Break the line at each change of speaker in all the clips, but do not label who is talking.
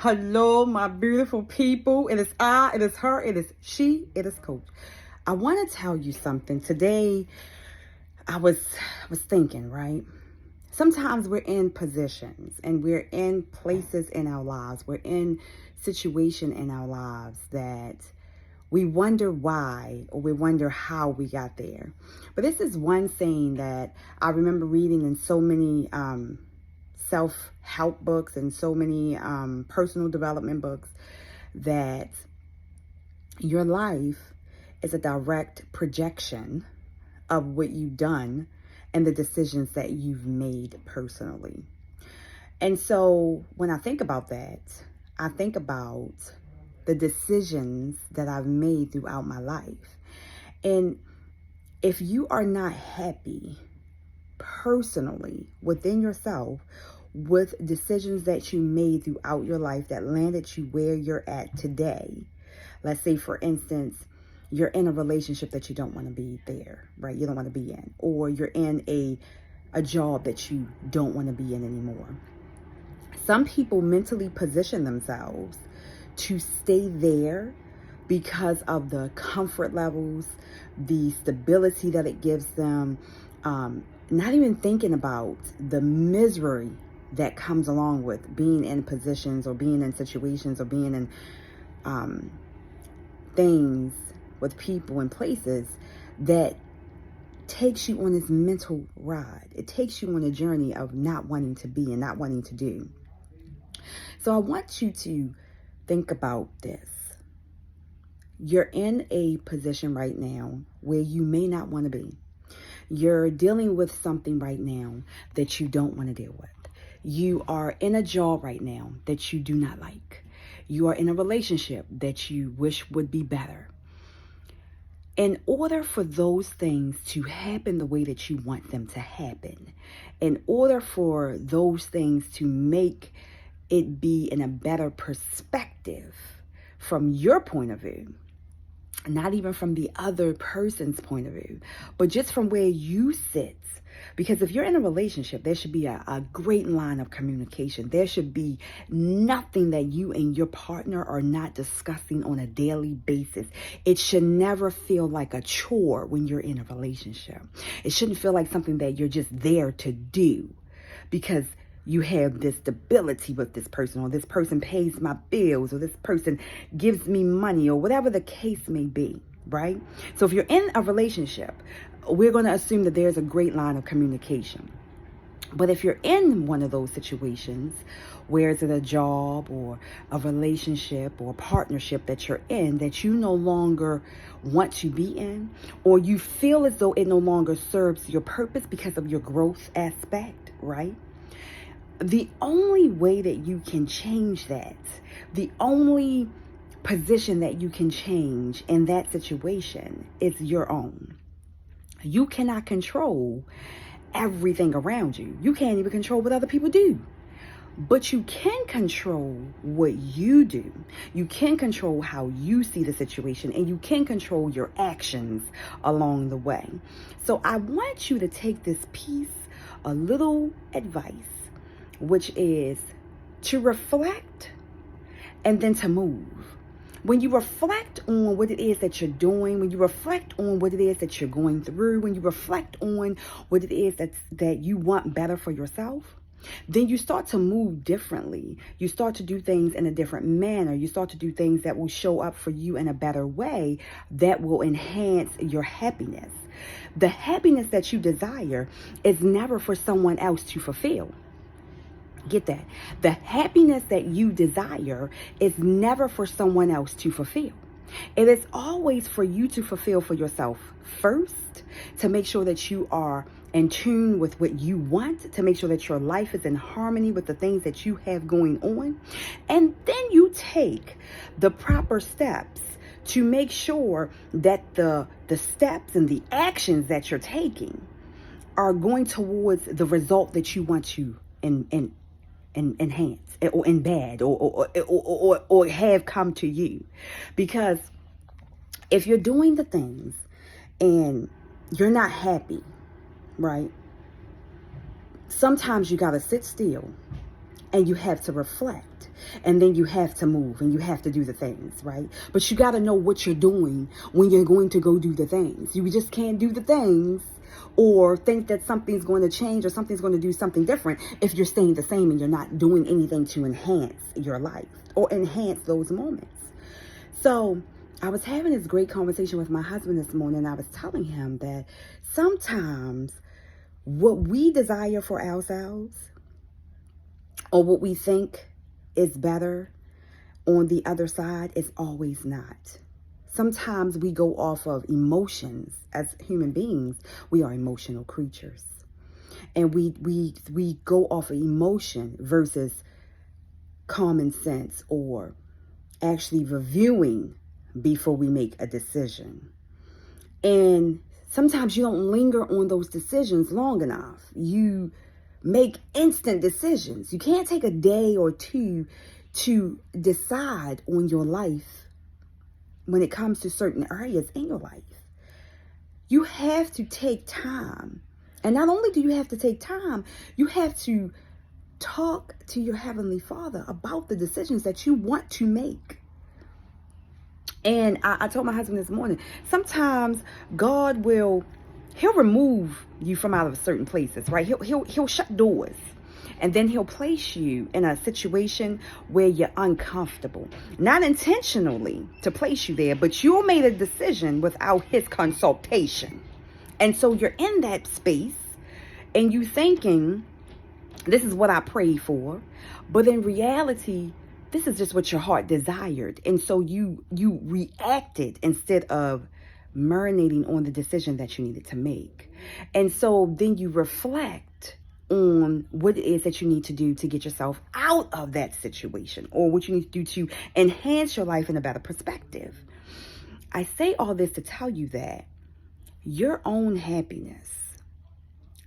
Hello, my beautiful people. It is I, it is her, it is she, it is Coach. I want to tell you something. Today, I was thinking, right? Sometimes we're in positions and we're in places in our lives. We're in situation in our lives that we wonder why, or we wonder how we got there. But this is one saying that I remember reading in so many self-help books and so many personal development books, that your life is a direct projection of what you've done and the decisions that you've made personally. And so when I think about that, I think about the decisions that I've made throughout my life. And if you are not happy personally within yourself with decisions that you made throughout your life that landed you where you're at today, let's say, for instance, you're in a relationship that you don't want to be there, right? You don't want to be in, or you're in a job that you don't want to be in anymore. Some people mentally position themselves to stay there because of the comfort levels, the stability that it gives them, not even thinking about the misery that comes along with being in positions or being in situations or being in things with people and places that takes you on this mental ride. It takes you on a journey of not wanting to be and not wanting to do. So I want you to think about this. You're in a position right now where you may not want to be. You're dealing with something right now that you don't want to deal with. You are in a job right now that you do not like. You are in a relationship that you wish would be better. In order for those things to happen the way that you want them to happen, in order for those things to make it be in a better perspective from your point of view, not even from the other person's point of view, but just from where you sit. Because if you're in a relationship, there should be a great line of communication. There should be nothing that you and your partner are not discussing on a daily basis. It should never feel like a chore when you're in a relationship. It shouldn't feel like something that you're just there to do because you have this stability with this person, or this person pays my bills, or this person gives me money, or whatever the case may be, right? So if you're in a relationship, we're going to assume that there's a great line of communication. But if you're in one of those situations, where is it a job or a relationship or a partnership that you're in that you no longer want to be in, or you feel as though it no longer serves your purpose because of your growth aspect, right? The only way that you can change that, the only position that you can change in that situation is your own. You cannot control everything around you. You can't even control what other people do. But you can control what you do. You can control how you see the situation, and you can control your actions along the way. So I want you to take this piece, a little advice, which is to reflect and then to move. When you reflect on what it is that you're doing, when you reflect on what it is that you're going through, when you reflect on what it is that you want better for yourself, then you start to move differently. You start to do things in a different manner. You start to do things that will show up for you in a better way that will enhance your happiness. The happiness that you desire is never for someone else to fulfill. Get that? The happiness that you desire is never for someone else to fulfill. It is always for you to fulfill for yourself first, to make sure that you are in tune with what you want, to make sure that your life is in harmony with the things that you have going on. And then you take the proper steps to make sure that the steps and the actions that you're taking are going towards the result that you want to enhance or embed or have come to you. Because if you're doing the things and you're not happy, right? Sometimes you got to sit still and you have to reflect. And then you have to move and you have to do the things, right? But you got to know what you're doing when you're going to go do the things. You just can't do the things or think that something's going to change or something's going to do something different if you're staying the same and you're not doing anything to enhance your life or enhance those moments. So I was having this great conversation with my husband this morning. I was telling him that sometimes what we desire for ourselves or what we think is better on the other side is always not. Sometimes we go off of emotions. As human beings, we are emotional creatures. And we go off of emotion versus common sense or actually reviewing before we make a decision. And sometimes you don't linger on those decisions long enough. You make instant decisions. You can't take a day or two to decide on your life when it comes to certain areas in your life. You have to take time. And not only do you have to take time, you have to talk to your Heavenly Father about the decisions that you want to make. And I told my husband this morning, sometimes God He'll remove you from out of certain places, right? He'll shut doors. And then He'll place you in a situation where you're uncomfortable. Not intentionally to place you there, but you made a decision without His consultation. And so you're in that space and you thinking, this is what I prayed for. But in reality, this is just what your heart desired. And so you reacted instead of marinating on the decision that you needed to make. And so then you reflect on what it is that you need to do to get yourself out of that situation or what you need to do to enhance your life in a better perspective. I say all this to tell you that your own happiness,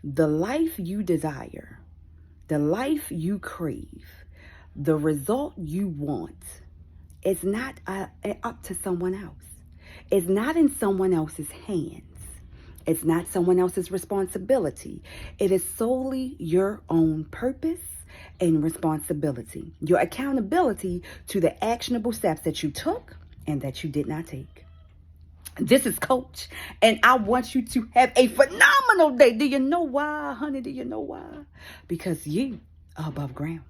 the life you desire, the life you crave, the result you want is not up to someone else. It's not in someone else's hands. It's not someone else's responsibility. It is solely your own purpose and responsibility. Your accountability to the actionable steps that you took and that you did not take. This is Coach, and I want you to have a phenomenal day. Do you know why, honey? Do you know why? Because you are above ground.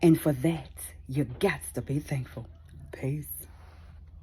And for that, you got to be thankful. Peace.